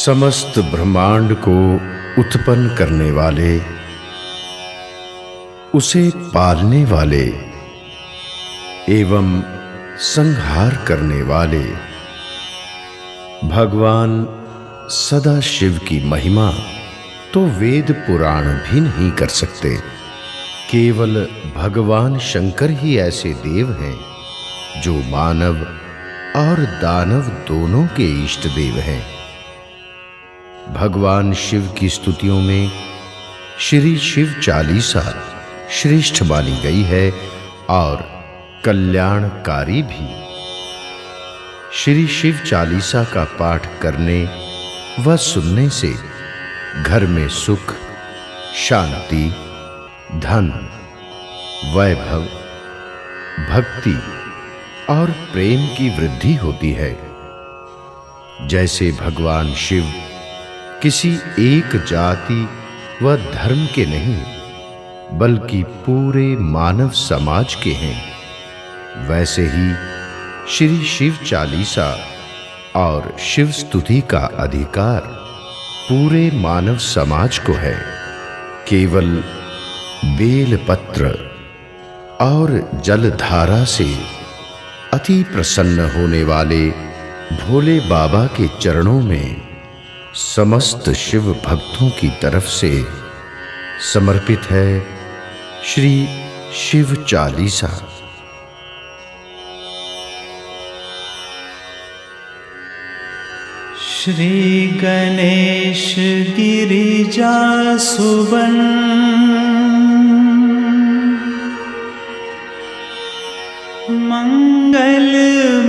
समस्त ब्रह्मांड को उत्पन्न करने वाले, उसे पालने वाले एवं संहार करने वाले भगवान सदा शिव की महिमा तो वेद पुराण भी नहीं कर सकते। केवल भगवान शंकर ही ऐसे देव हैं जो मानव और दानव दोनों के इष्ट देव हैं। भगवान शिव की स्तुतियों में श्री शिव चालीसा श्रेष्ठ मानी गई है और कल्याणकारी भी। श्री शिव चालीसा का पाठ करने व सुनने से घर में सुख, शांति, धन, वैभव, भक्ति और प्रेम की वृद्धि होती है। जैसे भगवान शिव किसी एक जाति व धर्म के नहीं बल्कि पूरे मानव समाज के हैं, वैसे ही श्री शिव चालीसा और शिव स्तुति का अधिकार पूरे मानव समाज को है। केवल बेल पत्र और जलधारा से अति प्रसन्न होने वाले भोले बाबा के चरणों में समस्त शिव भक्तों की तरफ से समर्पित है श्री शिव चालीसा। श्री गणेश गिरिजा सुबन मंगल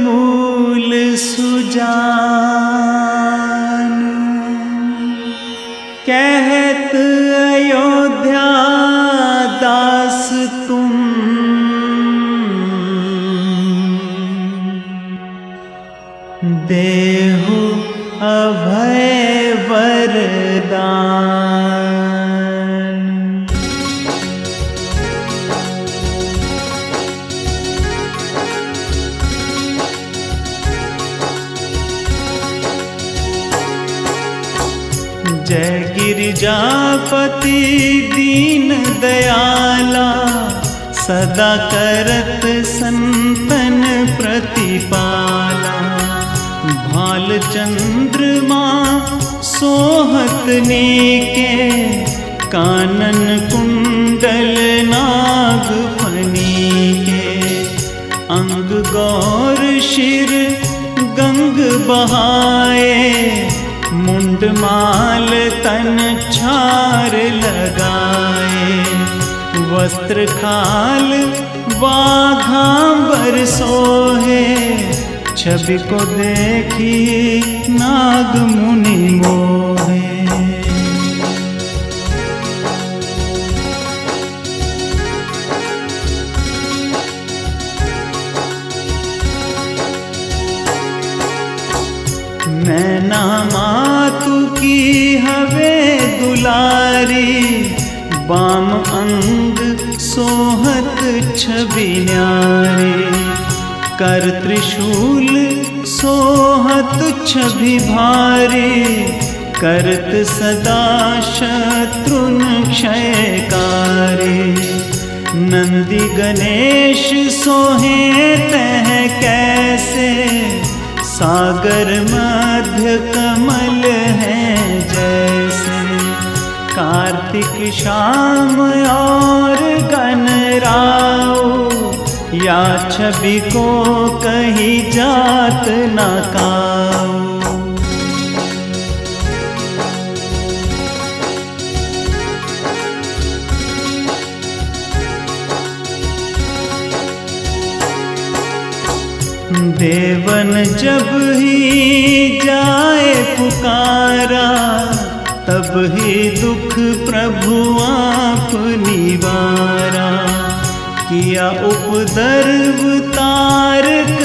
मूल सुजान, कहत अयोध्या दास तुम, देहु अभय वरदान। जय गिरिजापति दीन दयाला, सदा करत संतन प्रतिपाला। भाल चंद्रमा सोहत नीके, कानन कुंडल नाग फनी के। अंग गौर शिर गंग बहाए, मुंड माल तन छार लगाए। वस्त्र खाल वाघांबर सोहे, छवि को देखी नाग मुनि मोहे। मैना मातु की हवे दुलारी, बाम अंग सोहत छवि न्यारी। कर त्रिशूल सोहत छवि भारी, करत सदा शत्रुन क्षयकारी। नंदी गणेश सोहे तह कैसे, सागर मध्य कमल है जैसे। कार्तिक शाम और गणराओ, या छवि को कहीं जात न काओ। देवन जब ही जाए पुकारा, तब ही दुख प्रभु आप निवारा। किया उपद्रव तारक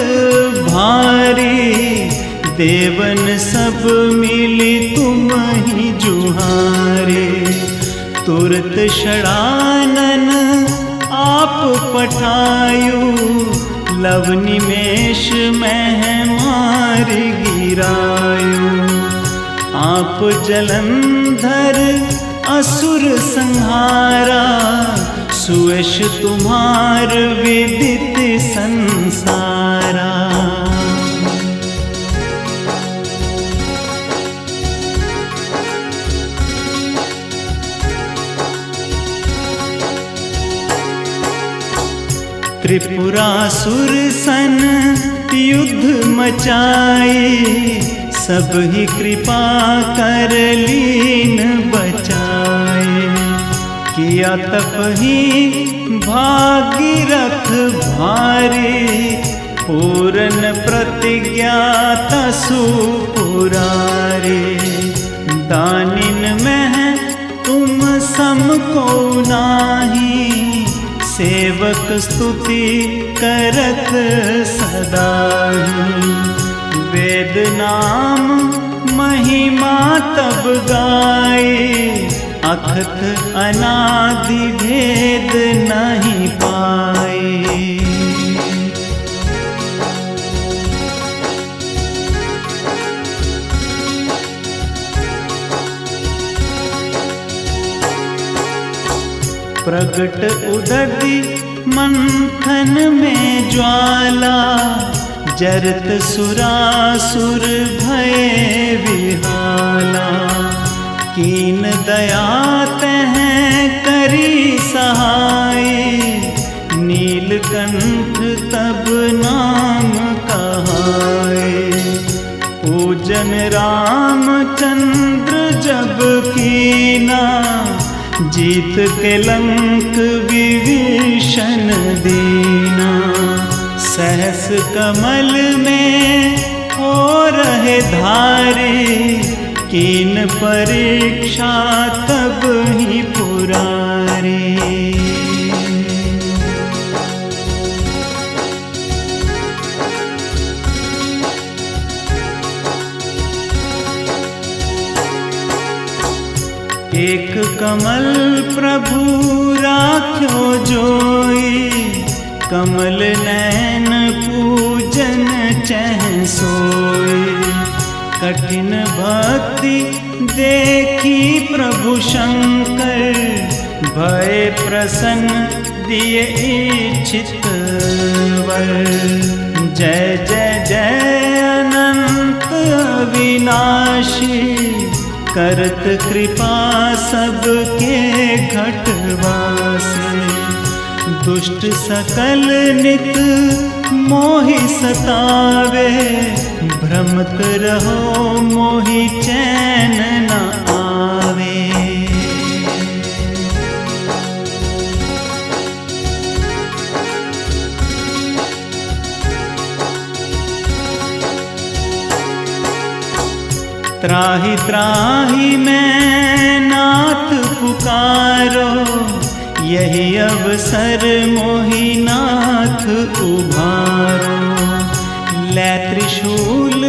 भारी, देवन सब मिली तुम ही जुहारे। तुरत षडानन आप पठायु, लव निमेष में मार गिरायो। आप जलंधर असुर संहारा, सुयश तुम्हार विदित संसारा। त्रिपुरासुर सन युद्ध मचाए, सब ही कृपा कर लीन बचाए। किया तप ही भागीरथ भारी, पूर्ण प्रतिज्ञा तसु पुरारे। दानिन में तुम सम को नाही, सेवक स्तुति करत सदाही। वेद नाम महिमा तब गाए, अखत अनादि भेद नहीं पाए। प्रगट उदधि मंथन में ज्वाला, जरत सुरासुर भय विहाला। कीन दया तह करी सहाय, नीलकंठ तब नाम कहाए। पूजन रामचंद्र जब कीना, जीत के लंक विभीषण दीना। सहस कमल में हो रहे धारे, कीन परीक्षा तब ही पुरारे। एक कमल प्रभु राख्यो जोई, कमल नैन पूजन चह सोई। कठिन भक्ति देखी प्रभु शंकर, भय प्रसन्न दिए इच्छित वर। जय जय जय अनंत अविनाशी, करत कृपा सबके घटवासे। दुष्ट सकल नित मोहि सतावे, भ्रमत रहो मोहि चैन न आवे। त्राहि त्राहि मैं नाथ पुकारो, यही अवसर मोहि नाथ उभारो। लै त्रिशूल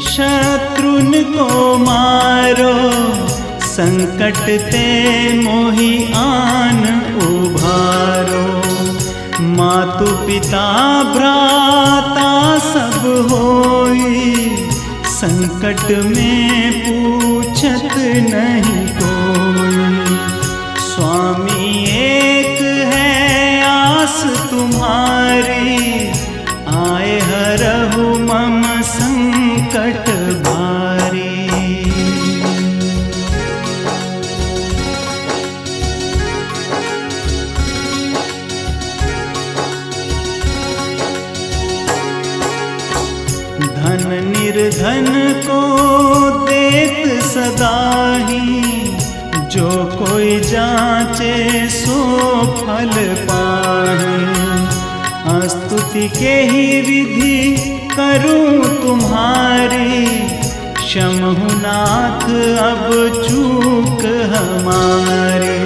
शत्रुन को मारो, संकट ते मोहि आन उभारो। मातु पिता भ्राता सब होई, संकट में पूछत नहीं कोई। स्वामी एक है आस तुम्हारी, आए हरहु मम संकट भारी। धन निर्धन को देत सदाही, जो कोई जांचे सो फल पाहि। स्तुति के ही विधि करूं तुम्हारी, क्षमहु नाथ अब चूक हमारे।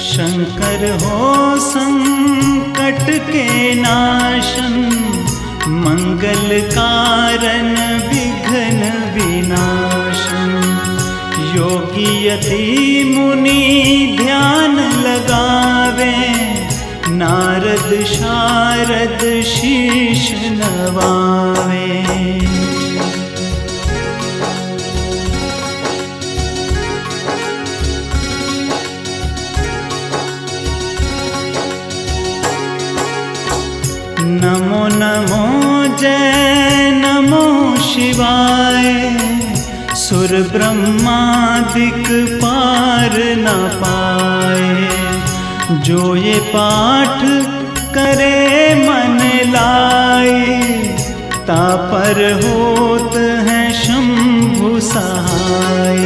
शंकर हो संकट के नाशन, मंगल कारण विघ्न विनाशन। योगी यति मुनि ध्यान लगावे, नारद शारद शीश नवावे। नमो जय नमो शिवाय। सुर ब्रह्मादिक पार न पाए, जो ये पाठ करे मन लाए, तापर होत हैं शंभु सहाय।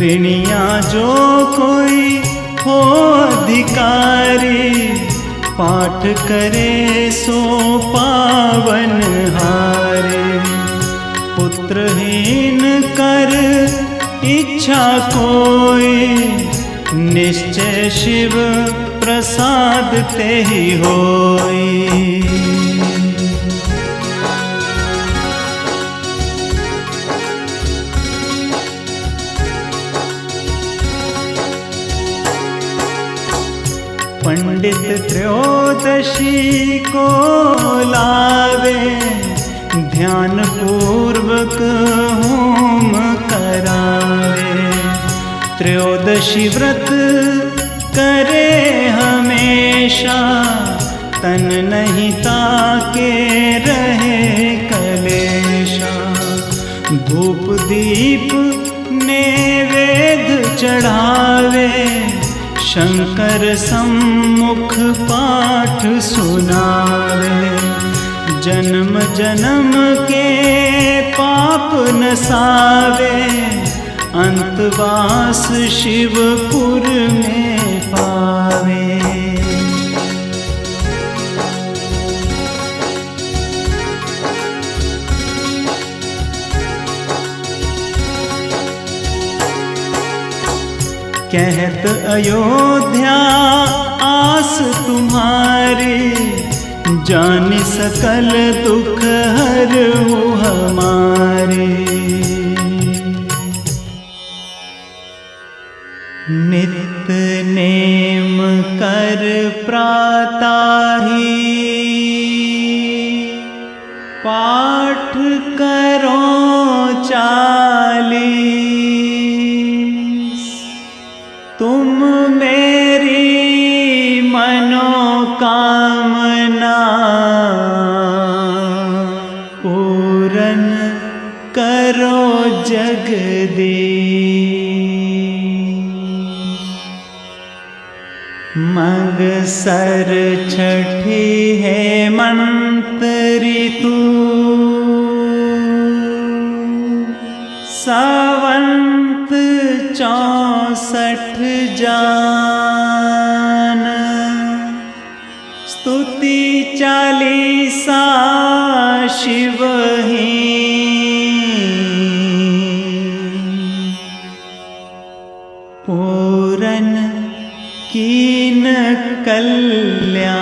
ऋणिया जो कोई हो अधिकारी, पाठ करे सो पावन हारे। पुत्रहीन कर इच्छा कोई, निश्चय शिव प्रसाद ते ही होई। पंडित त्रयोदशी को लावे, ध्यान पूर्वक होम करावे। त्रयोदशी व्रत करे हमेशा, तन नहीं ताके रहे कलेशा। धूप दीप नैवेद्य चढ़ावे, शंकर सम्मुख पाठ सुनावे। जन्म जन्म के पाप नसावे, अंतवास शिवपुर में पावे। कहत अयोध्या आस तुम्हारी, जान सकल दुख हरहु हमारे। नित नेम कर प्राताही, पाठ करो 40। तुम मेरी मनोकामना, पूरन करो जगदीश। मगसर छठी हेमंत ऋतु, सावंत 64 जान। स्तुति 40 शिवही, पूरन कीन कल्याण।